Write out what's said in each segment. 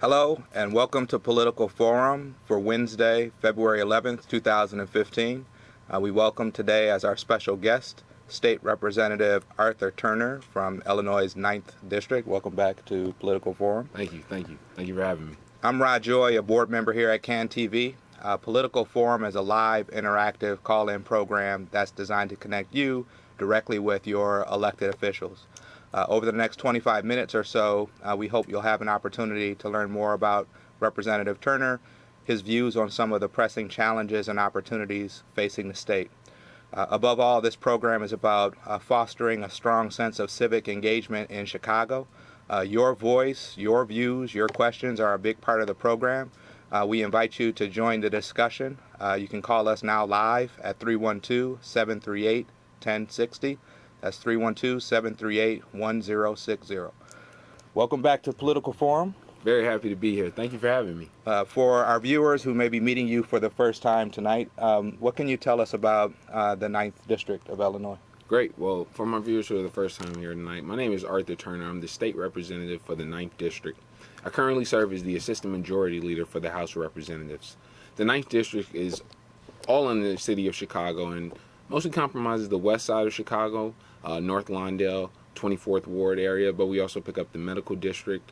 Hello, and welcome to Political Forum for Wednesday, February 11th, 2015. We welcome today as our special guest, State Representative Arthur Turner from Illinois' 9th District. Welcome back to Political Forum. Thank you. Thank you for having me. I'm Rod Joy, a board member here at CAN TV. Political Forum is a live, interactive call-in program that's designed to connect you directly with your elected officials. Over the next 25 minutes or so, we hope you'll have an opportunity to learn more about Representative Turner, his views on some of the pressing challenges and opportunities facing the state. Above all, this program is about fostering a strong sense of civic engagement in Chicago. Your voice, your views, your questions are a big part of the program. We invite you to join the discussion. You can call us now live at 312-738-1060. That's 312-738-1060. Welcome back to Political Forum. Very happy to be here. Thank you for having me. For our viewers who may be meeting you for the first time tonight, what can you tell us about the 9th District of Illinois? Great. Well, for my viewers who are the first time here tonight, my name is Arthur Turner. I'm the state representative for the 9th District. I currently serve as the Assistant Majority Leader for the House of Representatives. The 9th District is all in the city of Chicago and mostly compromises the west side of Chicago, North Lawndale, 24th Ward area, but we also pick up the Medical District,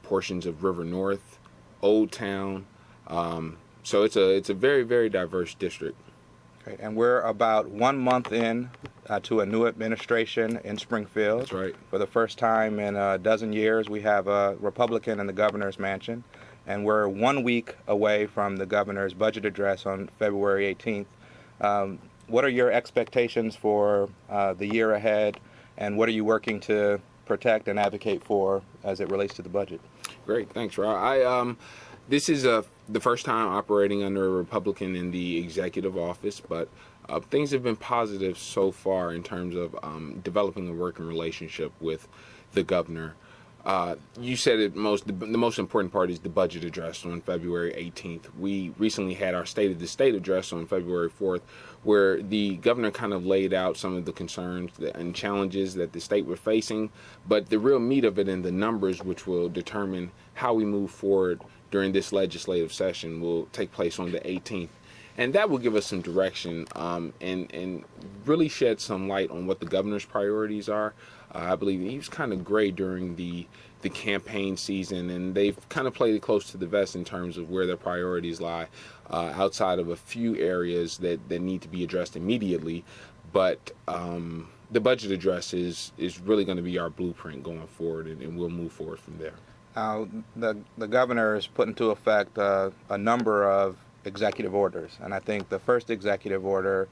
portions of River North, Old Town. So it's a very, very diverse district. Okay, and we're about 1 month in to a new administration in Springfield. That's right. For the first time in a dozen years, we have a Republican in the governor's mansion, and we're 1 week away from the governor's budget address on February 18th. What are your expectations for the year ahead, and what are you working to protect and advocate for as it relates to the budget? Great, thanks, Rob. This is the first time operating under a Republican in the executive office, but things have been positive so far in terms of developing a working relationship with the governor. You said it the most important part is the budget address on February 18th. We recently had our State of the State address on February 4th, where the governor kind of laid out some of the concerns and challenges that the state were facing, but the real meat of it and the numbers which will determine how we move forward during this legislative session will take place on the 18th. And that will give us some direction and really shed some light on what the governor's priorities are. I believe he was kind of gray during the campaign season, and they've kind of played it close to the vest in terms of where their priorities lie, outside of a few areas that need to be addressed immediately. But the budget address is really going to be our blueprint going forward, and we'll move forward from there. The governor has put into effect a number of executive orders, and I think the first executive order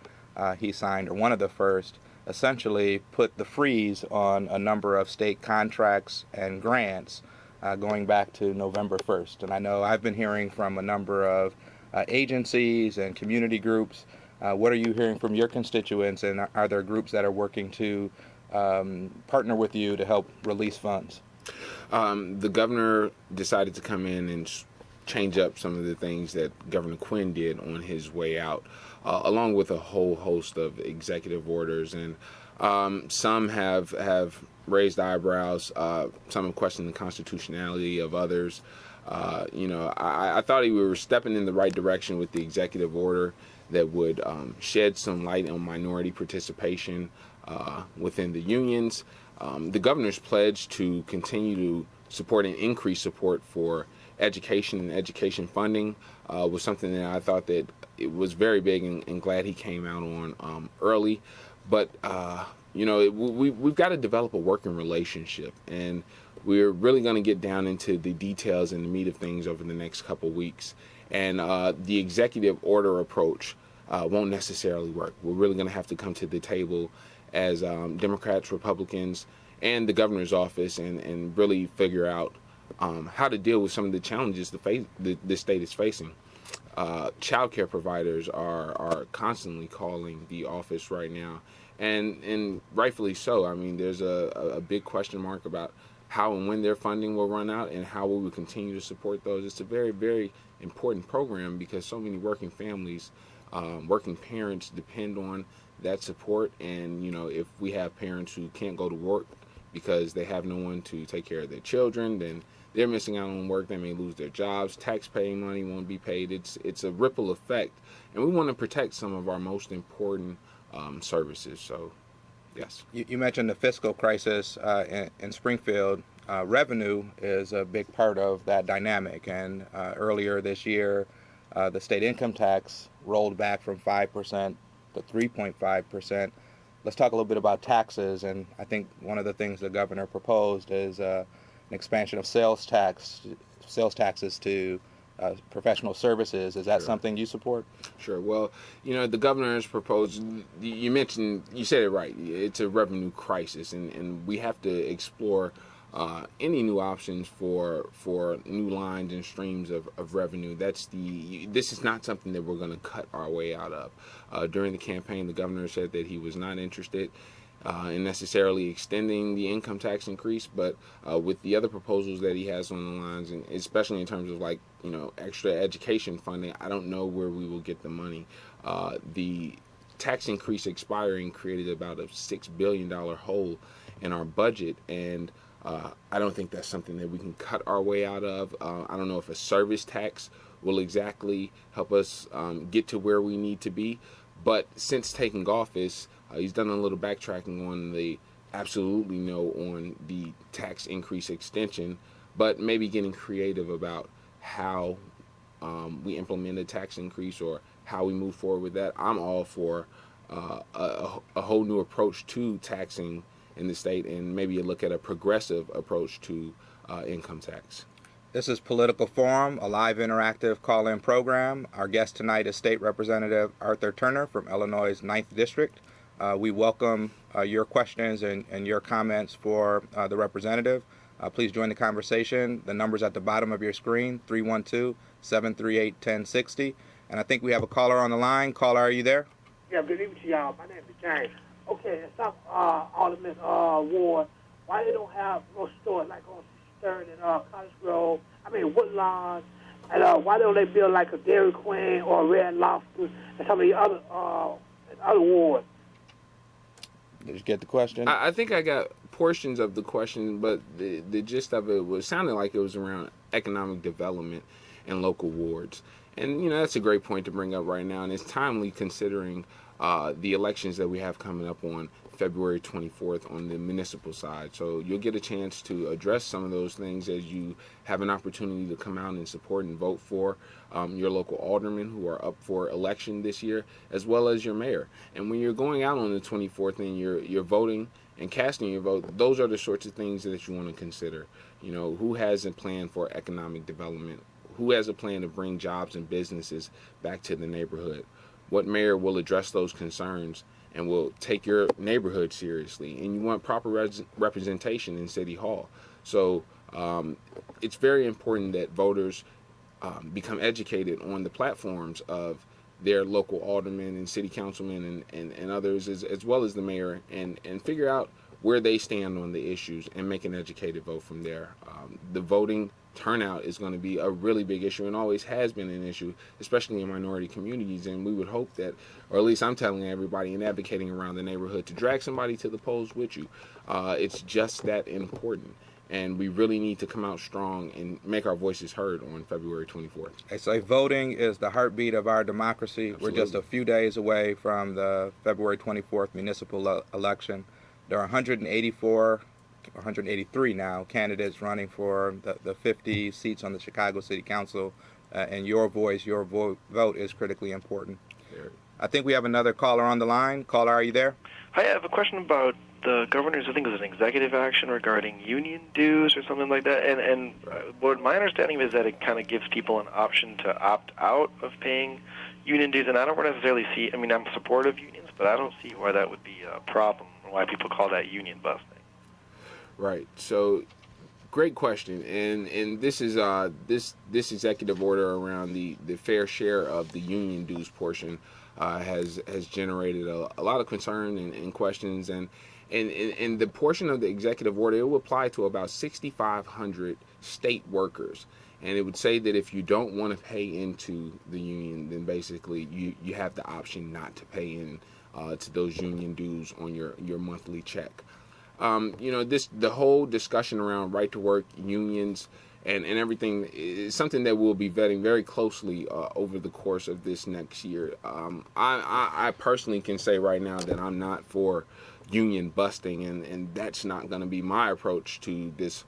he signed, or one of the first, essentially put the freeze on a number of state contracts and grants going back to November 1st. And I know I've been hearing from a number of agencies and community groups. What are you hearing from your constituents, and are there groups that are working to partner with you to help release funds? The governor decided to come in and change up some of the things that Governor Quinn did on his way out, along with a whole host of executive orders. And some have raised eyebrows. Some have questioned the constitutionality of others. I thought we were stepping in the right direction with the executive order that would shed some light on minority participation within the unions. The governor's pledge to continue to support and increase support for education and education funding was something that I thought that it was very big, and glad he came out on early. But we've got to develop a working relationship, and we're really going to get down into the details and the meat of things over the next couple weeks. And the executive order approach won't necessarily work. We're really going to have to come to the table as Democrats, Republicans, and the governor's office, and really figure out how to deal with some of the challenges the state is facing. Child care providers are constantly calling the office right now, and rightfully so. I mean, there's a big question mark about how and when their funding will run out and how we will continue to support those. It's a very, very important program because so many working families, working parents depend on that support. And, if we have parents who can't go to work because they have no one to take care of their children, then they're missing out on work. They may lose their jobs. Tax-paying money won't be paid. It's a ripple effect, and we want to protect some of our most important services. So, yes. You mentioned the fiscal crisis in Springfield. Revenue is a big part of that dynamic, and earlier this year, the state income tax rolled back from 5% to 3.5%. Let's talk a little bit about taxes, and I think one of the things the governor proposed is an expansion of sales taxes to professional services. Is that something you support? Sure. Well, the governor has proposed, you said it right, it's a revenue crisis, and we have to explore any new options for new lines and streams of revenue. This is not something that we're going to cut our way out of. During the campaign, the governor said that he was not interested in necessarily extending the income tax increase, but with the other proposals that he has on the lines, and especially in terms of extra education funding, I don't know where we will get the money. The tax increase expiring created about a $6 billion hole in our budget, and I don't think that's something that we can cut our way out of. I don't know if a service tax will exactly help us get to where we need to be. But since taking office, he's done a little backtracking on the absolutely no on the tax increase extension, but maybe getting creative about how we implement a tax increase or how we move forward with that. I'm all for a whole new approach to taxing in the state, and maybe a look at a progressive approach to income tax. This is Political Forum, a live interactive call-in program. Our guest tonight is State Representative Arthur Turner from Illinois' 9th District. We welcome your questions and your comments for the representative. Please join the conversation. The number's at the bottom of your screen, 312-738-1060. And I think we have a caller on the line. Caller, are you there? Yeah, good evening to y'all. My name is James. Okay, and some Alderman Ward, why they don't have no stores like on 63rd and College Grove, Woodlawn, and why don't they build like a Dairy Queen or a Red Lobster and some of the other wards? Did you get the question? I think I got portions of the question, but the gist of it was sounding like it was around economic development and local wards. And, that's a great point to bring up right now, and it's timely considering the elections that we have coming up on February 24th on the municipal side. So you'll get a chance to address some of those things as you have an opportunity to come out and support and vote for your local aldermen who are up for election this year, as well as your mayor. And when you're going out on the 24th and you're voting and casting your vote, those are the sorts of things that you want to consider. Who has a plan for economic development? Who has a plan to bring jobs and businesses back to the neighborhood? What mayor will address those concerns and will take your neighborhood seriously? And you want proper representation in City Hall. So it's very important that voters become educated on the platforms of their local aldermen and city councilmen and others, as well as the mayor, and figure out where they stand on the issues and make an educated vote from there. The voting turnout is going to be a really big issue and always has been an issue, especially in minority communities. And we would hope that, or at least I'm telling everybody and advocating around the neighborhood, to drag somebody to the polls with you. It's just that important. And we really need to come out strong and make our voices heard on February 24th. I say voting is the heartbeat of our democracy. Absolutely. We're just a few days away from the February 24th municipal election. There are 183 now candidates running for the 50 seats on the Chicago City Council, and your voice, your vote is critically important. I think we have another caller on the line. Caller, are you there? Hi, I have a question about the governor's, I think it was an executive action regarding union dues or something like that. And what my understanding is that it kind of gives people an option to opt out of paying union dues. And I don't necessarily see, I'm supportive of unions, but I don't see why that would be a problem, or why people call that union busting. Right. So, great question, and this is this executive order around the fair share of the union dues portion has generated a lot of concern and questions, and the portion of the executive order, it will apply to about 6,500 state workers, and it would say that if you don't want to pay into the union, then basically you have the option not to pay in to those union dues on your monthly check. the whole discussion around right to work, unions, and everything is something that we'll be vetting very closely over the course of this next year. I personally can say right now that I'm not for union busting, and that's not going to be my approach to this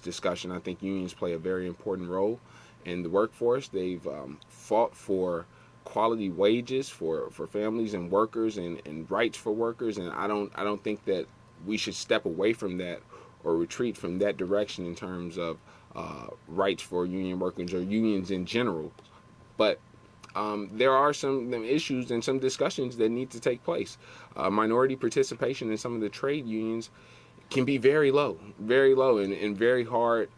discussion. I think unions play a very important role in the workforce. They've fought for quality wages for families and workers and rights for workers, and I don't think that we should step away from that or retreat from that direction in terms of rights for union workers or unions in general. But there are some issues and some discussions that need to take place. Minority participation in some of the trade unions can be very low, and very hard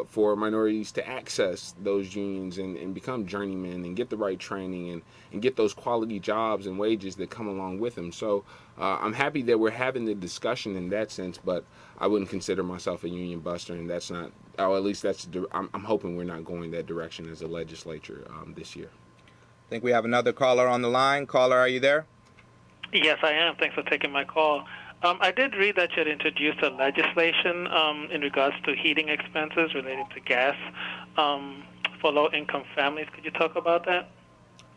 for minorities to access those unions and become journeymen and get the right training and get those quality jobs and wages that come along with them. So I'm happy that we're having the discussion in that sense, but I wouldn't consider myself a union buster, and that's not, or at least I'm hoping we're not going that direction as a legislature this year. I think we have another caller on the line. Caller, are you there? Yes, I am. Thanks for taking my call. I did read that you had introduced a legislation in regards to heating expenses related to gas for low-income families. Could you talk about that?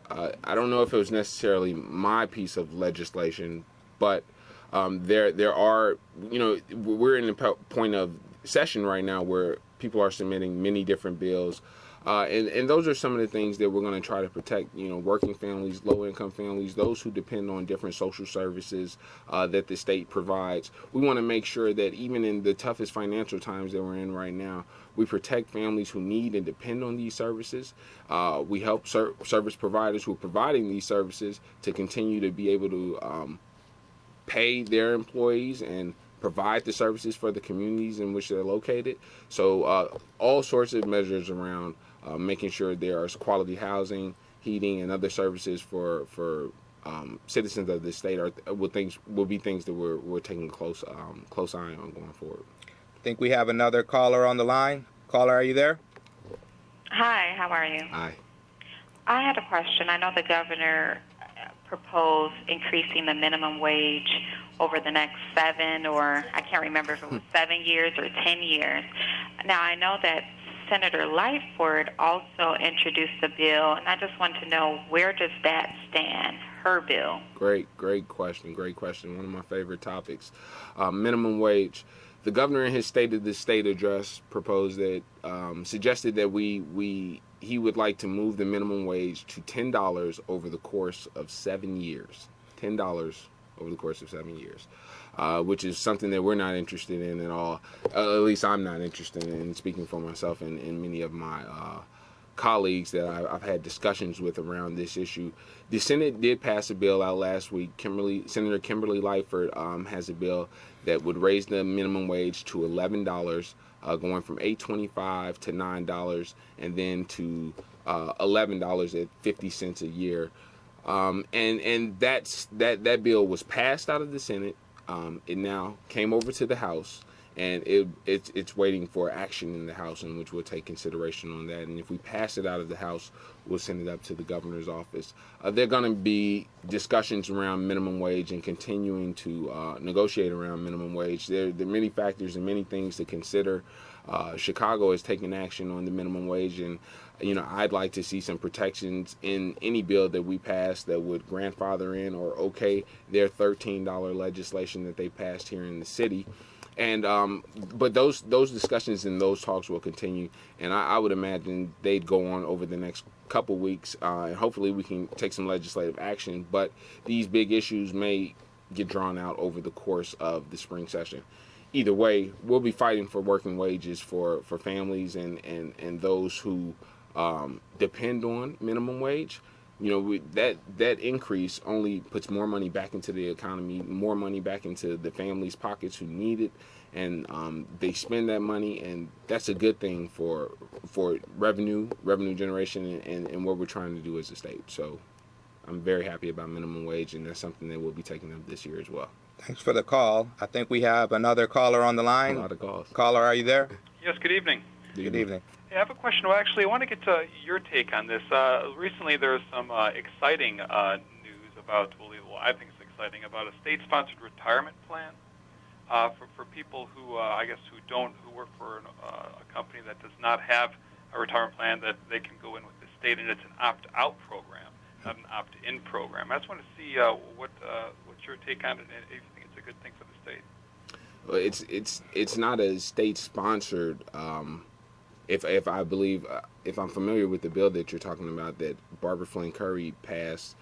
I don't know if it was necessarily my piece of legislation, but there are, we're in the point of session right now where people are submitting many different bills. And those are some of the things that we're going to try to protect, working families, low-income families, those who depend on different social services that the state provides. We want to make sure that even in the toughest financial times that we're in right now, we protect families who need and depend on these services. We help service providers who are providing these services to continue to be able to pay their employees and provide the services for the communities in which they're located. So all sorts of measures around making sure there is quality housing, heating, and other services for citizens of the state will be things that we're taking close eye on going forward. I think we have another caller on the line. Caller, are you there? Hi, how are you? Hi. I had a question. I know the governor proposed increasing the minimum wage over the next 7, or I can't remember if it was 7 years or 10 years. Now, I know that Senator Lightford also introduced a bill, and I just want to know, where does that stand, her bill? Great question. One of my favorite topics. Minimum wage. The governor in his State of the State address proposed that, suggested that he would like to move the minimum wage to $10 over the course of 7 years. $10 over the course of 7 years. Which is something that we're not interested in at all. At least I'm not interested in, speaking for myself and many of my colleagues that I've had discussions with around this issue. The Senate did pass a bill out last week. Senator Kimberly Lightford has a bill that would raise the minimum wage to $11, going from $8.25 to $9, and then to $11 at 50 cents a year. And that bill was passed out of the Senate. It now came over to the House, and it's waiting for action in the House, in which we'll take consideration on that. And if we pass it out of the House, we'll send it up to the governor's office. There are going to be discussions around minimum wage and continuing to negotiate around minimum wage. There are many factors and many things to consider. Chicago has taken action on the minimum wage, and I'd like to see some protections in any bill that we pass that would grandfather in or okay their $13 legislation that they passed here in the city. And but those discussions and those talks will continue, and I would imagine they'd go on over the next couple weeks, and hopefully we can take some legislative action. But these big issues may get drawn out over the course of the spring session. Either way, we'll be fighting for working wages for families and those who depend on minimum wage. That increase only puts more money back into the economy, more money back into the families' pockets who need it, and they spend that money, and that's a good thing for revenue generation and what we're trying to do as a state. So I'm very happy about minimum wage, and that's something that we'll be taking up this year as well. Thanks for the call. I think we have another caller on the line. A lot of calls. Caller, are you there? Yes, good evening. Good evening. Hey, I have a question. Well, actually, I want to get your take on this. Recently, there's some exciting news about, well, I think it's exciting, about a state-sponsored retirement plan for people who I guess who work for a company that does not have a retirement plan, that they can go in with the state, and it's an opt-out program, not an opt-in program. I just want to see what's your take on it, and if you think it's a good thing for the state. Well, it's not a state-sponsored. If I believe, if I'm familiar with the bill that you're talking about, that Barbara Flynn Curry passed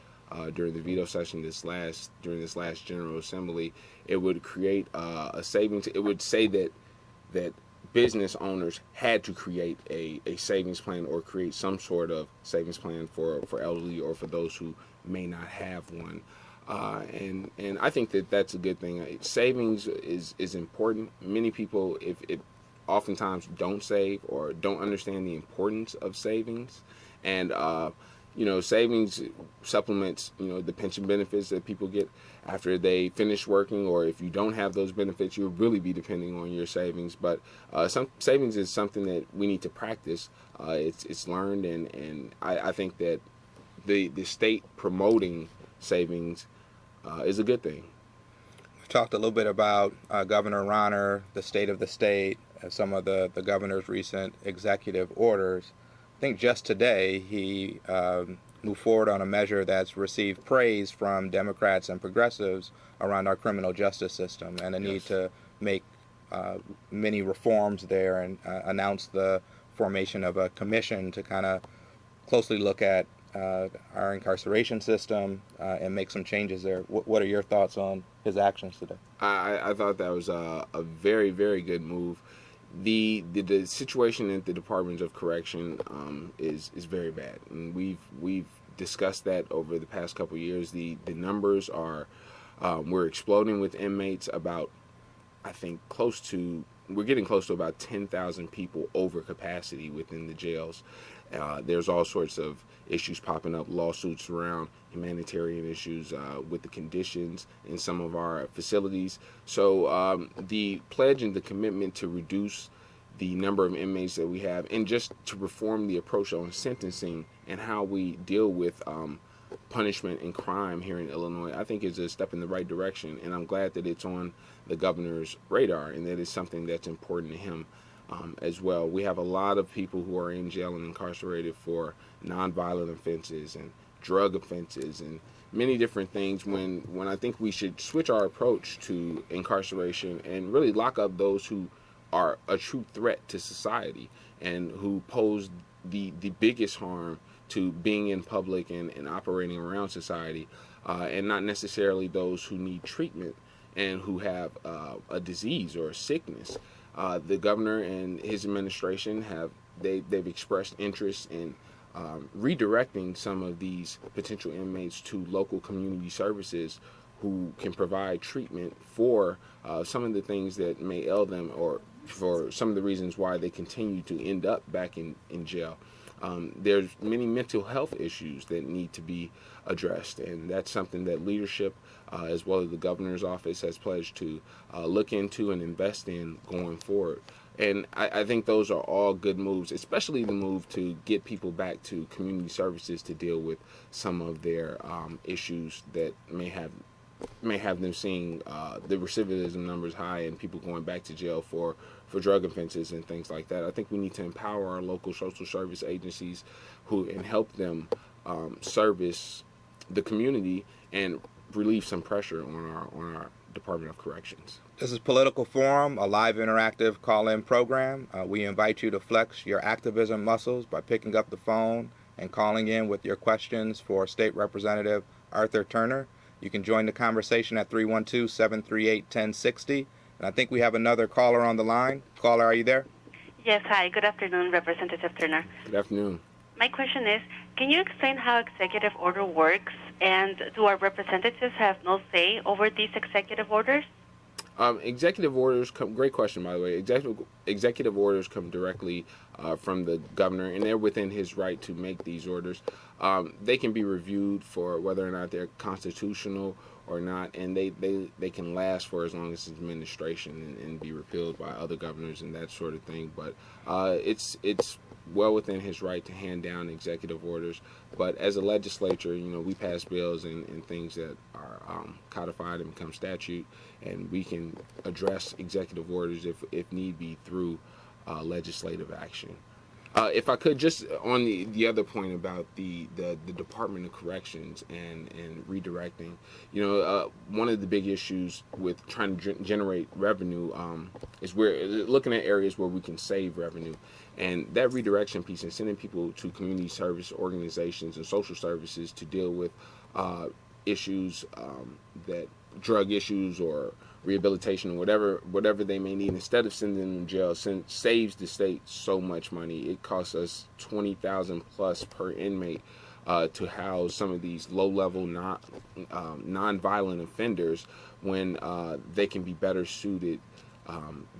during the veto session during this last General Assembly, it would create a savings. It would say that business owners had to create a savings plan or create some sort of savings plan for elderly or for those who may not have one. And I think that that's a good thing. Savings is important. Many people, if oftentimes don't save or don't understand the importance of savings, and savings supplements the pension benefits that people get after they finish working, or if you don't have those benefits, you'll really be depending on your savings. But some savings is something that we need to practice. It's learned, and I think that the state promoting savings is a good thing. We've talked a little bit about Governor Rauner, the state of the state, some of the governor's recent executive orders. I think just today he moved forward on a measure that's received praise from Democrats and progressives around our criminal justice system and the need to make many reforms there, and announce the formation of a commission to kind of closely look at our incarceration system and make some changes there. What are your thoughts on his actions today? I thought that was a very, very good move. The situation at the Department of Correction is very bad, and we've discussed that over the past couple of years. The numbers are we're exploding with inmates. About, I think, we're getting close to about 10,000 people over capacity within the jails. There's all sorts of issues popping up, lawsuits around humanitarian issues with the conditions in some of our facilities. So the pledge and the commitment to reduce the number of inmates that we have, and just to reform the approach on sentencing and how we deal with punishment and crime here in Illinois, I think is a step in the right direction. And I'm glad that it's on the governor's radar and that it's something that's important to him as well. We have a lot of people who are in jail and incarcerated for nonviolent offenses and drug offenses and many different things, when I think we should switch our approach to incarceration and really lock up those who are a true threat to society and who pose the biggest harm to being in public and operating around society, and not necessarily those who need treatment and who have a disease or a sickness. The governor and his administration they've expressed interest in redirecting some of these potential inmates to local community services who can provide treatment for some of the things that may ail them, or for some of the reasons why they continue to end up back in jail. There's many mental health issues that need to be addressed, and that's something that leadership, as well as the governor's office, has pledged to look into and invest in going forward. And I think those are all good moves, especially the move to get people back to community services to deal with some of their issues that may have them seeing the recidivism numbers high and people going back to jail for drug offenses and things like that. I think we need to empower our local social service agencies and help them service the community and relieve some pressure on our Department of Corrections. This is Political Forum, a live interactive call-in program. We invite you to flex your activism muscles by picking up the phone and calling in with your questions for State Representative Arthur Turner. You can join the conversation at 312-738-1060. And I think we have another caller on the line. Caller, are you there? Yes, hi. Good afternoon, Representative Turner. Good afternoon. My question is, can you explain how executive order works, and do our representatives have no say over these executive orders? Executive orders great question, by the way. Executive orders come directly from the governor, and they're within his right to make these orders. They can be reviewed for whether or not they're constitutional or not, and they can last for as long as it's administration and be repealed by other governors and that sort of thing. But it's well within his right to hand down executive orders. But as a legislature, we pass bills and things that are codified and become statute, and we can address executive orders if need be through legislative action. If I could, just on the other point about the Department of Corrections and redirecting, one of the big issues with trying to generate revenue is we're looking at areas where we can save revenue. And that redirection piece and sending people to community service organizations and social services to deal with issues that drug issues or rehabilitation or whatever they may need, instead of sending them to jail, saves the state so much money. It costs us $20,000 plus per inmate to house some of these low-level, non-violent offenders when they can be better suited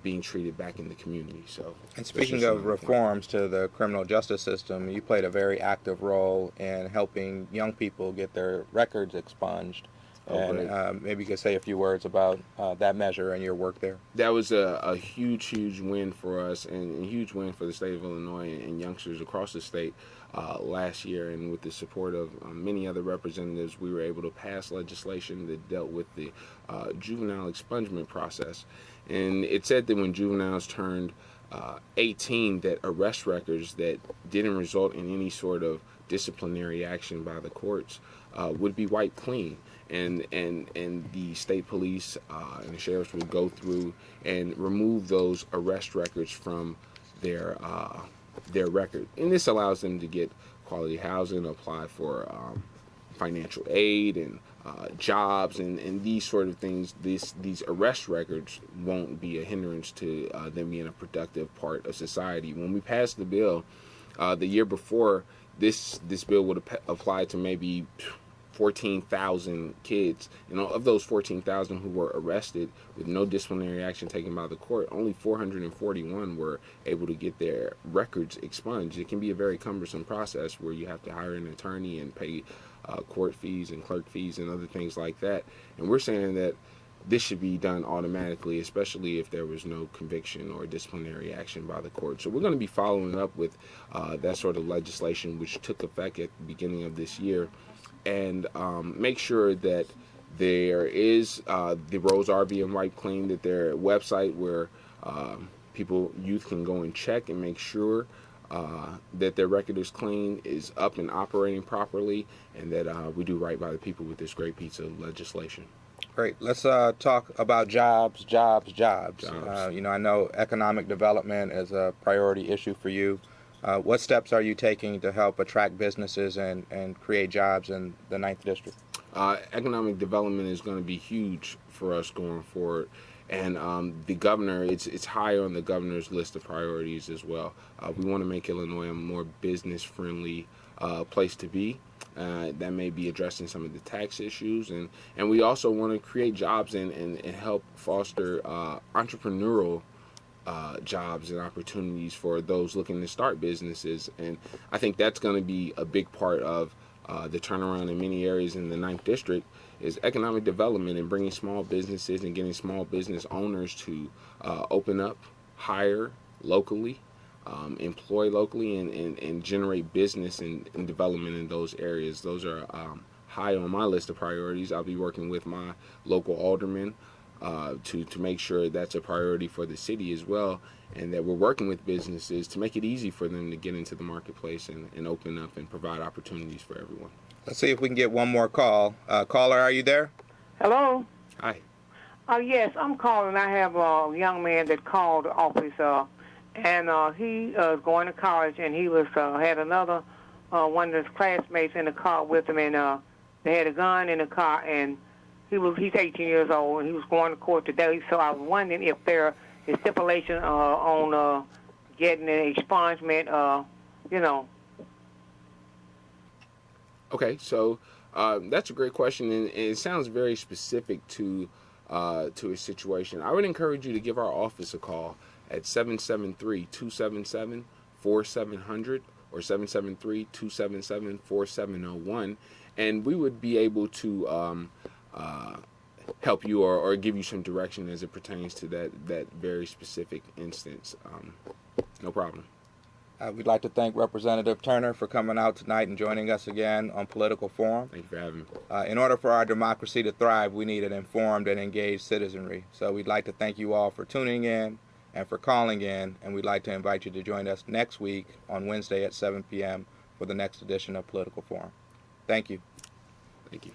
being treated back in the community. So, and speaking of reforms to the criminal justice system, you played a very active role in helping young people get their records expunged. And maybe you could say a few words about that measure and your work there. That was a huge win for us, and a huge win for the state of Illinois and youngsters across the state last year. And with the support of many other representatives, we were able to pass legislation that dealt with the juvenile expungement process. And it said that when juveniles turned 18, that arrest records that didn't result in any sort of disciplinary action by the courts would be wiped clean. And the state police and the sheriffs would go through and remove those arrest records from their record. And this allows them to get quality housing, apply for financial aid and jobs and these sort of things. These arrest records won't be a hindrance to them being a productive part of society. When we passed the bill the year before, this bill would apply to maybe 14,000 kids. Of those 14,000 who were arrested with no disciplinary action taken by the court, only 441 were able to get their records expunged. It can be a very cumbersome process where you have to hire an attorney and pay court fees and clerk fees and other things like that. And we're saying that this should be done automatically, especially if there was no conviction or disciplinary action by the court. So we're going to be following up with that sort of legislation, which took effect at the beginning of this year, and make sure that there is the roads are being wiped clean, that their website where youth can go and check and make sure that their record is clean is up and operating properly, and that we do right by the people with this great piece of legislation. Great. Let's talk about jobs. I know economic development is a priority issue for you. What steps are you taking to help attract businesses and create jobs in the 9th District? Economic development is going to be huge for us going forward. And the governor, it's high on the governor's list of priorities as well. We want to make Illinois a more business-friendly place to be. That may be addressing some of the tax issues. And we also want to create jobs and help foster entrepreneurial jobs and opportunities for those looking to start businesses. And I think that's going to be a big part of the turnaround in many areas in the 9th District is economic development and bringing small businesses and getting small business owners to open up, hire locally, employ locally, and generate business and development in those areas. Those are high on my list of priorities. I'll be working with my local aldermen to make sure that's a priority for the city as well, and that we're working with businesses to make it easy for them to get into the marketplace and open up and provide opportunities for everyone. Let's see if we can get one more call. Caller, are you there? Hello? Hi. Yes, I'm calling. I have a young man that called the office, and he was going to college, and he was had another one of his classmates in the car with him, and they had a gun in the car, and he's 18 years old, and he was going to court today. So I was wondering if there is stipulation on getting an expungement, Okay, so that's a great question, and it sounds very specific to a situation. I would encourage you to give our office a call at 773-277-4700 or 773-277-4701, and we would be able to help you or give you some direction as it pertains to that very specific instance. No problem. We'd like to thank Representative Turner for coming out tonight and joining us again on Political Forum. Thank you for having me. In order for our democracy to thrive, we need an informed and engaged citizenry. So we'd like to thank you all for tuning in and for calling in, and we'd like to invite you to join us next week on Wednesday at 7 p.m. for the next edition of Political Forum. Thank you. Thank you.